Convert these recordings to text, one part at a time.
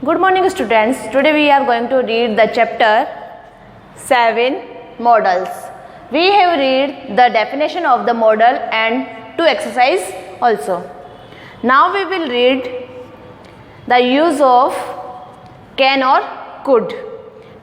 Good morning students. Today we are going to read the chapter 7 models. We have read the definition of the model and 2 exercise also. Now we will read the use of can or could.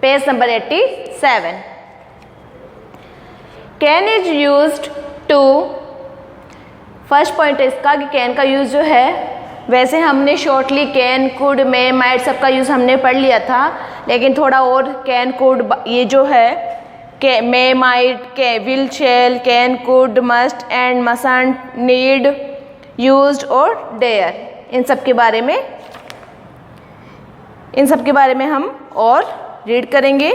Page number 87. Can is used to, first point है इसका कि can का use जो है, वैसे हमने shortly can could may might सबका use हमने पढ़ लिया था, लेकिन थोड़ा और कैन कुड ये जो है के मे माइट के will shall can could must and mustn't need used और डेयर, इन सब के बारे में हम और रीड करेंगे.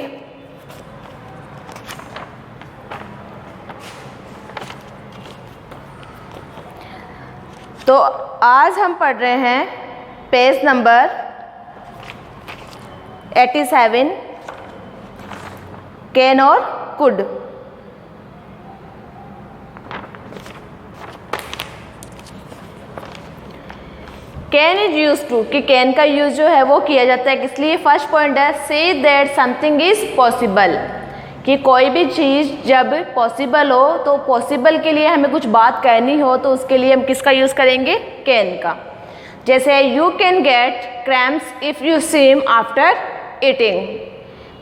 तो आज हम पढ़ रहे हैं पेज नंबर 87 कैन और could. Can is use to कि कैन का यूज जो है वो किया जाता है किस लिए. फर्स्ट पॉइंट है say that something is possible, कि कोई भी चीज़ जब पॉसिबल हो तो पॉसिबल के लिए हमें कुछ बात कहनी हो तो उसके लिए हम किसका यूज़ करेंगे, कैन का. जैसे you can get cramps if you swim after eating,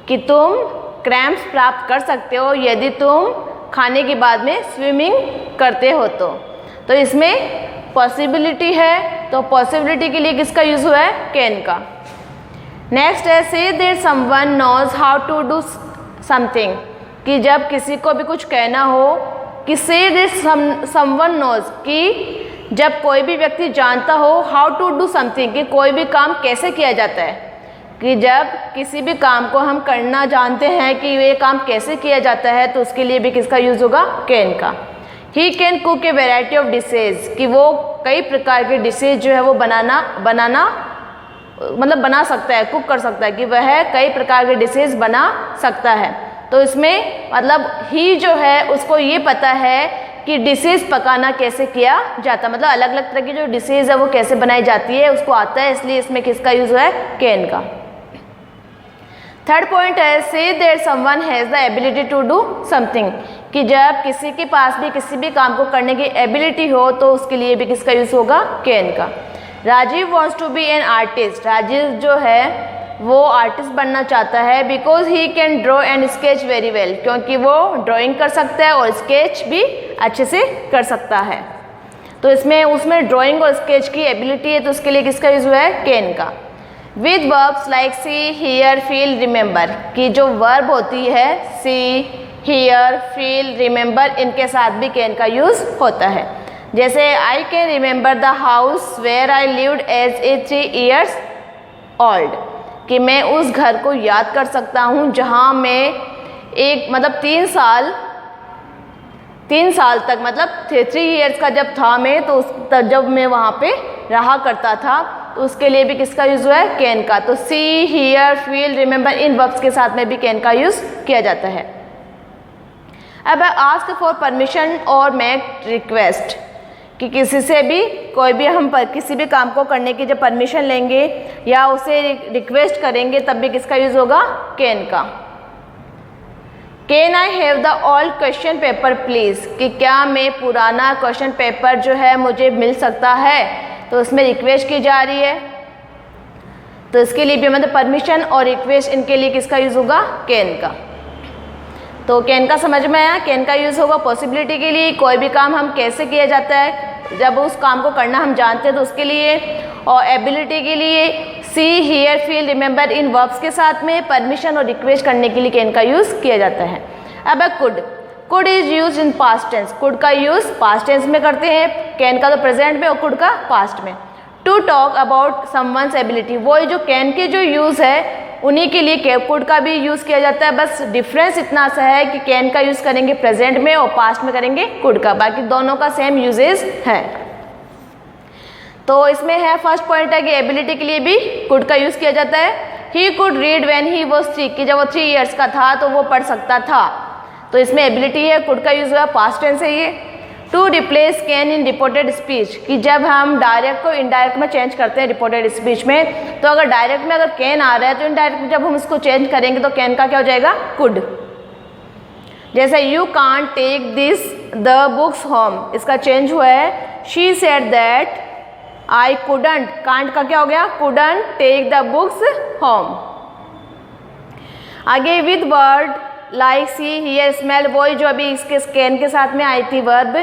कि तुम क्रैम्प्स प्राप्त कर सकते हो यदि तुम खाने के बाद में स्विमिंग करते हो तो इसमें पॉसिबिलिटी है, तो पॉसिबिलिटी के लिए किसका यूज़ हुआ है, कैन का. नेक्स्ट है say that someone knows how to do something, कि जब किसी को भी कुछ कहना हो कि से दिस समवन नोज, कि जब कोई भी व्यक्ति जानता हो हाउ टू डू समथिंग, कि कोई भी काम कैसे किया जाता है, कि जब किसी भी काम को हम करना जानते हैं कि ये काम कैसे किया जाता है तो उसके लिए भी किसका यूज़ होगा, कैन का. He can cook a variety of dishes, कि वो कई प्रकार के डिशेज जो है वो बनाना मतलब बना सकता है, कुक कर सकता है, कि वह कई प्रकार के डिशेज बना सकता है. तो इसमें मतलब ही जो है उसको ये पता है कि डिशेज पकाना कैसे किया जाता है, मतलब अलग अलग तरह की जो डिशेज है वो कैसे बनाई जाती है उसको आता है, इसलिए इसमें किसका यूज़ है, कैन का. थर्ड पॉइंट है say that someone has the ability to do something, कि जब किसी के पास भी किसी भी काम को करने की एबिलिटी हो तो उसके लिए भी किसका यूज़ होगा, कैन का. Rajiv wants to be an artist, Rajiv जो है वो आर्टिस्ट बनना चाहता है because he can draw and sketch very well, क्योंकि वो ड्राइंग कर सकता है और स्केच भी अच्छे से कर सकता है. तो उसमें ड्राइंग और स्केच की एबिलिटी है तो उसके लिए किसका यूज़ हुआ है, कैन का. With verbs like see here feel remember, की जो वर्ब होती है सी हियर फील रिमेंबर इनके साथ भी कैन का यूज़ होता है. जैसे I can remember the house where I lived as a 3 years old, कि मैं उस घर को याद कर सकता हूँ जहाँ मैं एक मतलब 3 साल तक मतलब 3 years का जब था मैं तो जब मैं वहाँ पे रहा करता था तो उसके लिए भी किसका यूज़ हुआ है, कैन का. तो see here feel remember in verbs के साथ में भी कैन का यूज़ किया जाता है. अब आस्क फॉर परमिशन और मेक रिक्वेस्ट, कि किसी से भी कोई भी हम किसी भी काम को करने की जब परमिशन लेंगे या उसे रिक्वेस्ट करेंगे तब भी किसका यूज़ होगा, कैन का. Can I have the old question paper please, कि क्या मैं पुराना क्वेश्चन पेपर जो है मुझे मिल सकता है, तो उसमें रिक्वेस्ट की जा रही है तो इसके लिए भी मतलब परमिशन और रिक्वेस्ट इनके लिए किसका यूज़ होगा, कैन का. तो कैन का समझ में आया. कैन का यूज़ होगा पॉसिबिलिटी के लिए, कोई भी काम हम कैसे किया जाता है जब उस काम को करना हम जानते हैं तो उसके लिए, और एबिलिटी के लिए see here feel remember in verbs के साथ में परमिशन और रिक्वेस्ट करने के लिए कैन का यूज़ किया जाता है. अब could is use in past tense, could का यूज़ पास्ट टेंस में करते हैं, कैन का तो प्रेजेंट में और कुड का पास्ट में. To talk about someone's ability, वो जो कैन के जो यूज़ है उन्हीं के लिए कुड का भी यूज़ किया जाता है. बस डिफरेंस इतना सा है कि कैन का यूज़ करेंगे प्रेजेंट में और पास्ट में करेंगे कुड का, बाकी दोनों का सेम यूजेज है. तो इसमें है फर्स्ट पॉइंट है कि एबिलिटी के लिए भी कुड का यूज़ किया जाता है. He could read when he was 3, कि जब वो 3 years का था तो वो पढ़ सकता था, तो इसमें एबिलिटी है, कुड का यूज़ हुआ पास्ट टेंस है ये. To replace can in reported speech, कि जब हम डायरेक्ट को इनडायरेक्ट में चेंज करते हैं रिपोर्टेड स्पीच में, तो अगर डायरेक्ट में अगर कैन आ रहा है तो इनडायरेक्ट में जब हम इसको चेंज करेंगे तो कैन का क्या हो जाएगा, कुड। जैसे you can't take this the books home, इसका चेंज हुआ है, she said that I couldn't, can't का क्या हो गया, couldn't take the books home. आगे with word like see hear smell, वही जो अभी इसके स्कैन के साथ में आई थी वर्ब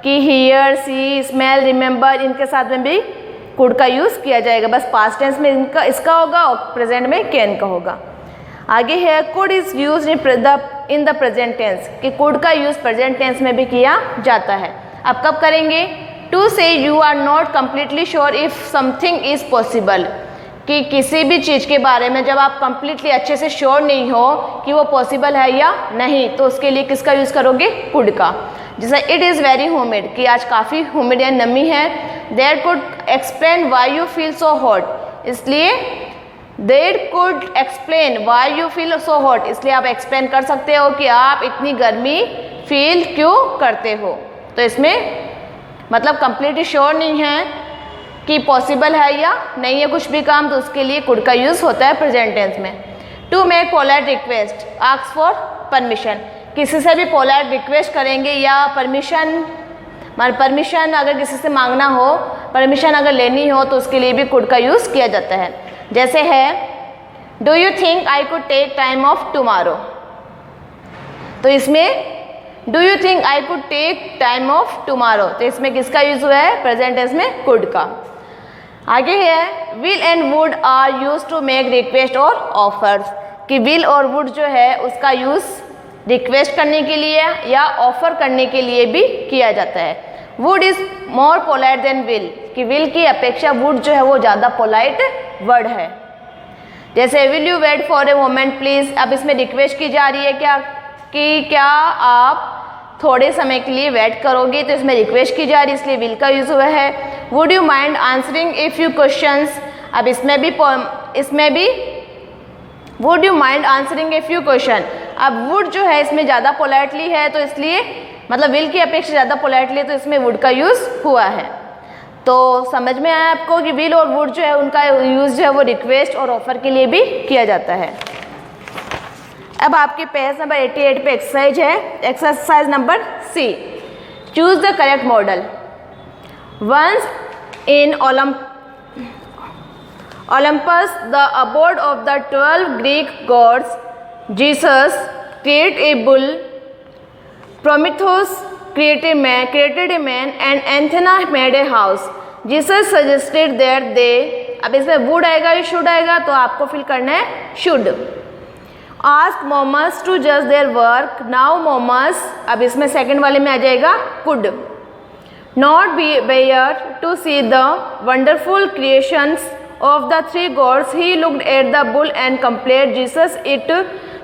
कि हियर सी स्मेल रिमेंबर, इनके साथ में भी कुड का यूज़ किया जाएगा, बस पास्ट टेंस में इनका इसका होगा और प्रेजेंट में कैन का होगा। आगे है could is use in the present tense, कि कुड का यूज़ प्रेजेंट टेंस में भी किया जाता है। अब कब करेंगे, to say you are not completely sure if something is possible, कि किसी भी चीज़ के बारे में जब आप कंप्लीटली अच्छे से श्योर नहीं हो कि वो पॉसिबल है या नहीं, तो उसके लिए किसका यूज़ करोगे, कुड का। जैसे इट इज़ वेरी ह्यूमिड, कि आज काफ़ी ह्यूमिड या नमी है। There could explain why you feel so hot, इसलिए there could explain why you feel so hot, इसलिए आप एक्सप्लेन कर सकते हो कि आप इतनी गर्मी फील क्यों करते हो। तो इसमें मतलब कंप्लीटली श्योर नहीं है कि पॉसिबल है या नहीं है कुछ भी काम, तो उसके लिए कुड का यूज़ होता है प्रेजेंट टेंस में। To make polite request, ask for permission, किसी से भी पोलाइट रिक्वेस्ट करेंगे या परमिशन अगर किसी से मांगना हो, परमिशन अगर लेनी हो, तो उसके लिए भी कुड का यूज़ किया जाता है। जैसे है do you think I could take time off tomorrow, तो इसमें do you think I could take time off tomorrow, तो इसमें किसका यूज़ हुआ है, प्रेजेंट टेंस में कुड का। आगे है will and would are use to make request और ऑफर्स, कि विल और वुड जो है उसका यूज़ रिक्वेस्ट करने के लिए या ऑफर करने के लिए भी किया जाता है। Would is more polite than will, कि विल की अपेक्षा वुड जो है वो ज़्यादा पोलाइट वर्ड है। जैसे will you wait for a moment please, अब इसमें रिक्वेस्ट की जा रही है क्या आप थोड़े समय के लिए वेट करोगे, तो इसमें रिक्वेस्ट की जा रही है, इसलिए विल का यूज़ हुआ है। Would you mind answering a few questions, अब इसमें भी would you mind answering a few question, अब वुड जो है इसमें ज़्यादा पोलाइटली है, तो इसलिए मतलब विल की अपेक्षा ज़्यादा पोलाइटली, तो इसमें वुड का यूज़ हुआ है। तो समझ में आया आपको कि विल और वुड जो है उनका यूज़ जो है वो रिक्वेस्ट और ऑफर के लिए भी किया जाता है। अब आपके पेज नंबर 88 पे एक्सरसाइज है, exercise number C, choose the correct modal. Once in Olympus, the abode of the 12 Greek gods, Jesus created a bull, Prometheus created a man, and Athena made a house. Jesus suggested that they, अब इसमें would आएगा या should आएगा, तो आपको fill करना है should. Ask Momus to judge their work. Now Momus, अब इसमें सेकंड वाले में आ जाएगा could. Not be there to see the wonderful creations of the three gods. He looked at the bull and compared Jesus it.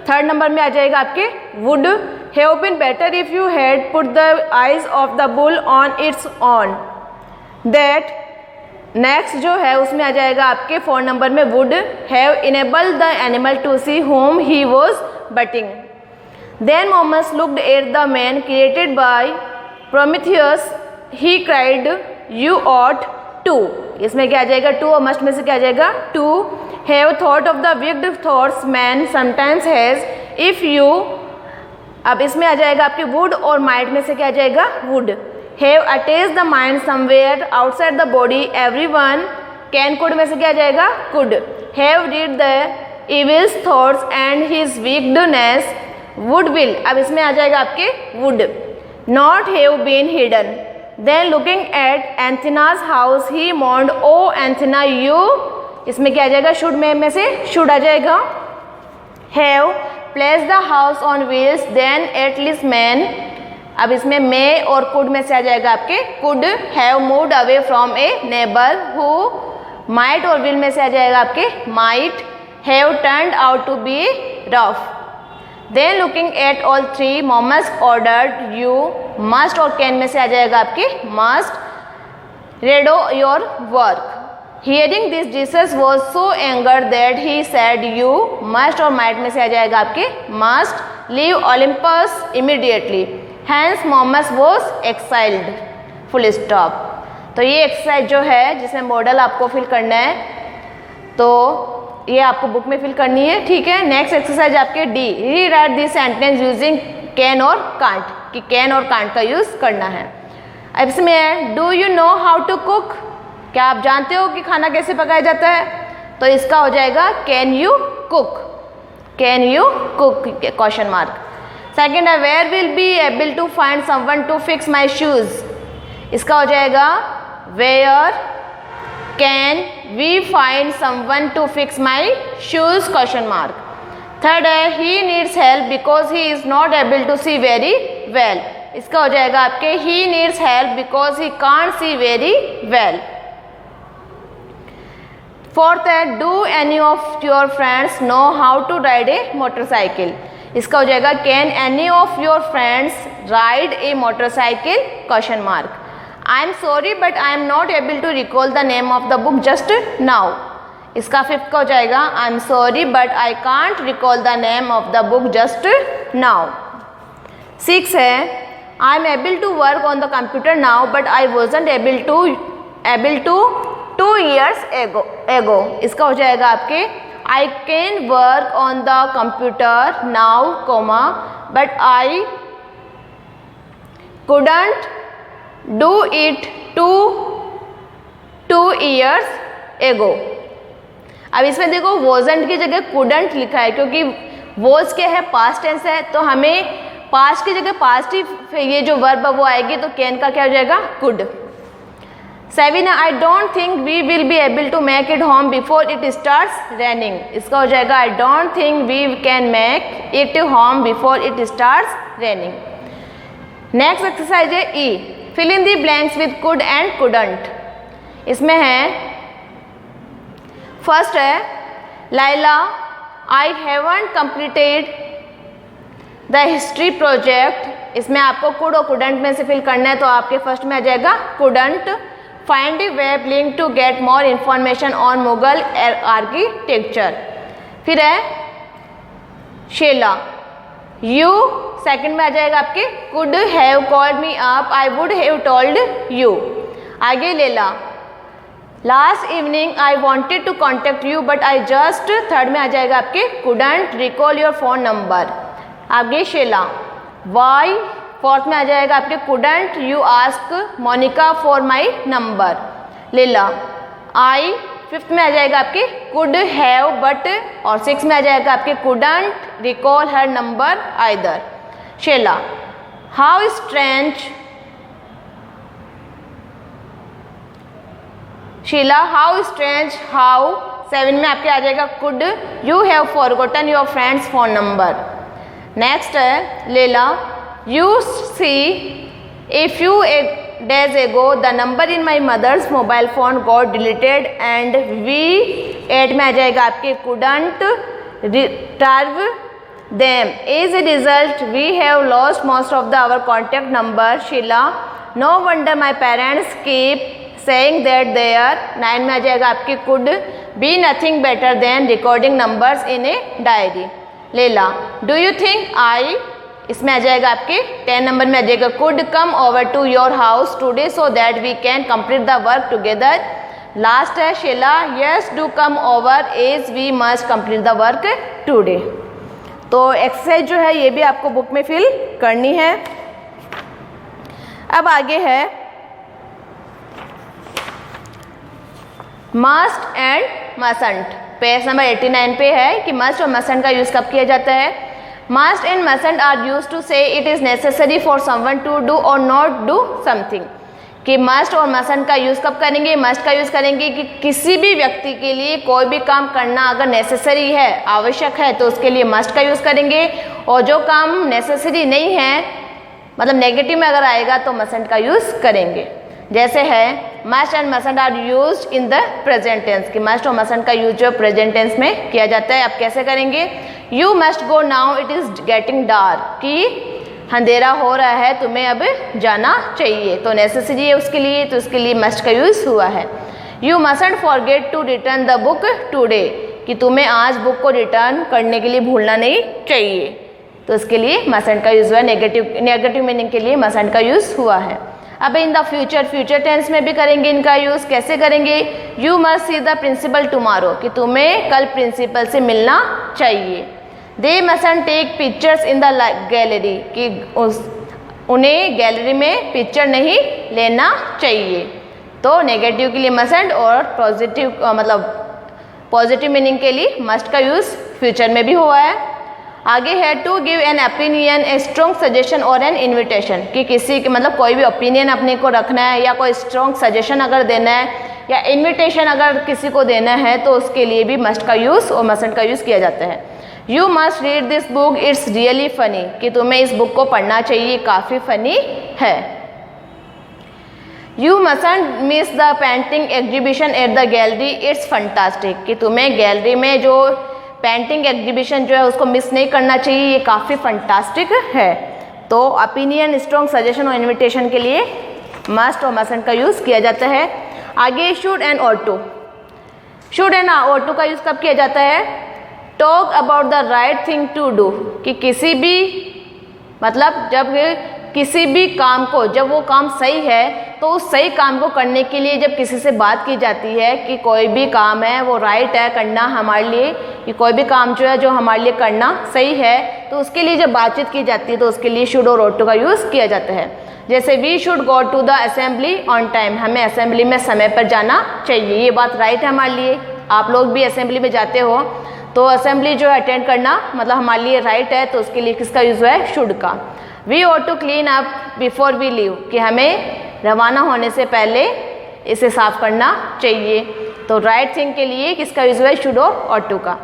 Third number में आ जाएगा आपके would have been better if you had put the eyes of the bull on its own. That next जो है उसमें आ जाएगा आपके 4 number में would have enabled the animal to see whom he was butting. Then Momus looked at the man created by Prometheus. He cried, "You ought to." इसमें क्या आ जाएगा to, और must में से क्या आ जाएगा to have thought of the wicked thoughts man sometimes has. If you, अब इसमें आ जाएगा आपके would और might में से क्या आ जाएगा would. Have attached the mind somewhere outside the body. Everyone can, could में से क्या आ जाएगा could. Have read the evil thoughts and his wickedness. Would will, अब इसमें आ जाएगा आपके would. Not have been hidden. Then looking at Athena's house he mourned, "Oh Athena, you." इसमें क्या आ जाएगा should में से should आ जाएगा. Have placed the house on wheels. Then at least man, अब इसमें may और could में से आ जाएगा आपके could have moved away from a neighbor who. might और will में से आ जाएगा आपके might have turned out to be rough. Then looking at all three, Momus ordered, "You must," और can में से आ जाएगा आपके must redo your work. Hearing this, Jesus was so angered that he said, "You must," और might में से आ जाएगा आपके must leave Olympus immediately. Hence Mohammed was exiled, full stop. तो ये एक्सरसाइज जो है जिसमें मॉडल आपको फिल करना है, तो ये आपको बुक में फिल करनी है, ठीक है। नेक्स्ट एक्सरसाइज आपके D, rewrite this sentence using can और कांट, कि कैन और कांट का यूज़ करना है। अब इसमें do you know how to cook, क्या आप जानते हो कि खाना कैसे पकाया जाता है? तो इसका हो जाएगा can you cook, can you cook question mark. Second है where will be able to find someone to fix my shoes, इसका हो जाएगा where can we find someone to fix my shoes question mark. Third है he needs help because he is not able to see very well, इसका हो जाएगा आपके he needs help because he can't see very well. Fourth है do any of your friends know how to ride a motorcycle, इसका हो जाएगा can any of your friends ride a motorcycle question mark. I am sorry but I am not able to recall the name of the book just now, इसका fifth का हो जाएगा I am sorry but I can't recall the name of the book just now. Six है I am able to work on the computer now but I wasn't able to 2 years ago, इसका हो जाएगा आपके I can work on the computer now comma but I couldn't do it 2 years ago। अब इसमें देखो wasn't की जगह couldn't लिखा है, क्योंकि was क्या है पास्ट टेंस है, तो हमें पास्ट की जगह पास्ट ही ये जो वर्ब वो आएगी, तो कैन का क्या हो जाएगा could। 7 I don't think we will be able to make it home before it starts raining, इसका हो जाएगा I don't think we can make it home before it starts raining. Next exercise है E, fill in the blanks with could and couldn't. इसमें है first है Laila I haven't completed the history project, इसमें आपको could और couldn't में से fill करना है, तो आपके फर्स्ट में आ जाएगा couldn't. Find a web link to get more information on Mughal architecture. फिर है शेला यू, सेकंड में आ जाएगा आपके could have called me up I would have told you. आगे Leila last evening I wanted to contact you but I just, third में आ जाएगा आपके couldn't recall your phone number. आगे शेला वाई, फोर्थ में आ जाएगा आपके couldn't you ask Monica for my number. Leila I, fifth में आ जाएगा आपके कुड हैव बट, और सिक्स में आ जाएगा आपके couldn't recall her number either. Sheila how strange, Sheila how strange how, seven में आपके आ जाएगा could you have forgotten your friend's phone number. Next है Leila you see a few days ago the number in my mother's mobile phone got deleted and we, 8 में आ जाएगा आपके couldn't retrieve them, as a result we have lost most of our contact number। Sheila no wonder my parents keep saying that there, 9 में आ जाएगा आपके could be nothing better than recording numbers in a diary। लेला do you think I, इसमें आ जाएगा आपके 10 number में आ जाएगा could come over to your house today so that we can complete the work together. Last है Sheela yes do come over as we must complete the work today. तो exercise जो है ये भी आपको बुक में फिल करनी है। अब आगे है मस्ट एंड मसंट, पेज नंबर 89 पे है कि मस्ट और मसंट का यूज़ कब किया जाता है। Must and mustn't are used to say it is necessary for someone to do or not do something। कि must और mustn't का यूज़ कब करेंगे, must का यूज़ करेंगे कि किसी भी व्यक्ति के लिए कोई भी काम करना अगर नेसेसरी है, आवश्यक है, तो उसके लिए must का यूज़ करेंगे, और जो काम नेसेसरी नहीं है, मतलब नेगेटिव में अगर आएगा तो mustn't का यूज़ करेंगे। जैसे है must and mustn't are used in the present tense, कि must और mustn't का यूज जो प्रेजेंट टेंस में किया जाता है। अब कैसे करेंगे, You must go now it is getting dark, कि अंधेरा हो रहा है तुम्हें अब जाना चाहिए, तो नेसेसरी है उसके लिए, तो उसके लिए must का यूज़ हुआ है। You mustn't forget to return the book today, कि तुम्हें आज बुक को रिटर्न करने के लिए भूलना नहीं चाहिए। तो इसके लिए मस्ट एंड का यूज़ हुआ है, नेगेटिव मीनिंग के लिए मस्ट एंड का यूज़ हुआ है। अब इन द फ्यूचर टेंस में भी करेंगे इनका यूज़। कैसे करेंगे? You must see the principal tomorrow, कि तुम्हें कल प्रिंसिपल से मिलना चाहिए। They mustn't take pictures in the gallery, कि उन्हें गैलरी में पिक्चर नहीं लेना चाहिए। तो नेगेटिव के लिए मस्टंट और पॉजिटिव मीनिंग के लिए मस्ट का यूज़ फ्यूचर में भी हुआ है। आगे है to give an opinion, a strong suggestion और एन इन्विटेशन, कि किसी के कोई भी ओपिनियन अपने को रखना है या कोई स्ट्रॉन्ग सजेशन अगर देना है या इन्विटेशन अगर किसी को देना है तो उसके लिए भी मस्ट का यूज़ और मस्टंट का यूज़ किया जाता है। You must read this book, it's really funny, कि तुम्हें इस बुक को पढ़ना चाहिए, काफ़ी फ़नी है। You mustn't miss the painting exhibition at the gallery, it's fantastic, कि तुम्हें गैलरी में जो पेंटिंग एग्जीबिशन जो है उसको मिस नहीं करना चाहिए, ये काफ़ी फंटास्टिक है। तो ओपिनियन, स्ट्रॉन्ग सजेशन और इन्विटेशन के लिए मस्ट और मस्टंट का यूज़ किया जाता है। आगे should and ought to, should and ought to का यूज़ कब किया जाता है? Talk about the right thing to do, कि किसी भी जब किसी भी काम को, जब वो काम सही है तो उस सही काम को करने के लिए जब किसी से बात की जाती है कि कोई भी काम है वो राइट है करना हमारे लिए, कि कोई भी काम जो है जो हमारे लिए करना सही है, तो उसके लिए जब बातचीत की जाती है तो उसके लिए शुड और ought to का यूज़ किया जाता है। जैसे we should go to the assembly on time, हमें असेंबली में समय पर जाना चाहिए, ये बात राइट है हमारे लिए। आप लोग भी असेंबली में जाते हो तो असेंबली जो है अटेंड करना हमारे लिए राइट है, तो उसके लिए किसका यूज़ हुआ है? शुड का। We ought to clean up before we leave, कि हमें रवाना होने से पहले इसे साफ करना चाहिए, तो राइट थिंग के लिए किसका यूज़ हुआ है? शुड और ought to का।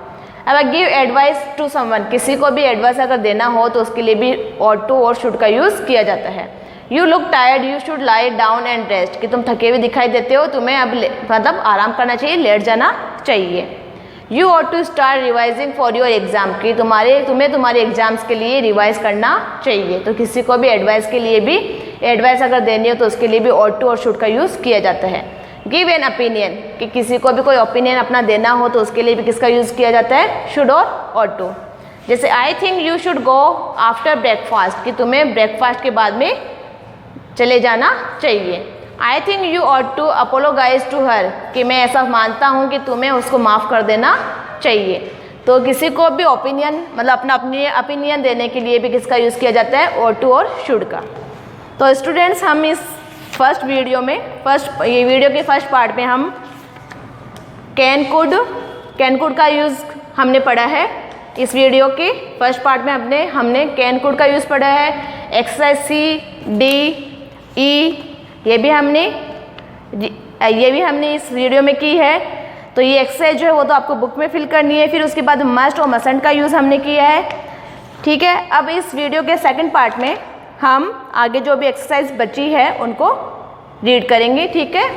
अब गिव एडवाइस टू समवन, किसी को भी एडवाइस अगर देना हो तो उसके लिए भी ought to और शुड का यूज़ किया जाता है। You look tired, you should lie down and rest, कि तुम थके हुए दिखाई देते हो, तुम्हें अब आराम करना चाहिए, लेट जाना चाहिए। You ought to start revising for your exam, कि तुम्हें तुम्हारे एग्जाम्स के लिए रिवाइज करना चाहिए। तो किसी को भी एडवाइस के लिए भी एडवाइस अगर देनी हो तो उसके लिए भी ought to और शुड का यूज़ किया जाता है। गिव एन ओपिनियन, कि किसी को भी कोई ओपिनियन अपना देना हो तो उसके लिए भी किसका यूज़ किया जाता है? शुड और ought to। जैसे I think you should go after breakfast, कि तुम्हें ब्रेकफास्ट के बाद में चले जाना चाहिए। I think you ought to apologise to her, कि मैं ऐसा मानता हूँ कि तुम्हें उसको माफ़ कर देना चाहिए। तो किसी को भी ओपिनियन अपनी ओपिनियन देने के लिए भी किसका यूज़ किया जाता है? ought to और शुड का। तो स्टूडेंट्स, हम इस ये वीडियो के फर्स्ट पार्ट में हम कैन कुड का यूज़ हमने पढ़ा है। इस वीडियो के फर्स्ट पार्ट में हमने कैन कुड का यूज़ पढ़ा है। एक्सरसाइज C, D, E ये भी हमने इस वीडियो में की है। तो ये एक्सरसाइज जो है वो तो आपको बुक में फिल करनी है। फिर उसके बाद मस्ट और मस्टंट का यूज़ हमने किया है, ठीक है। अब इस वीडियो के सेकंड पार्ट में हम आगे जो भी एक्सरसाइज बची है उनको रीड करेंगे, ठीक है।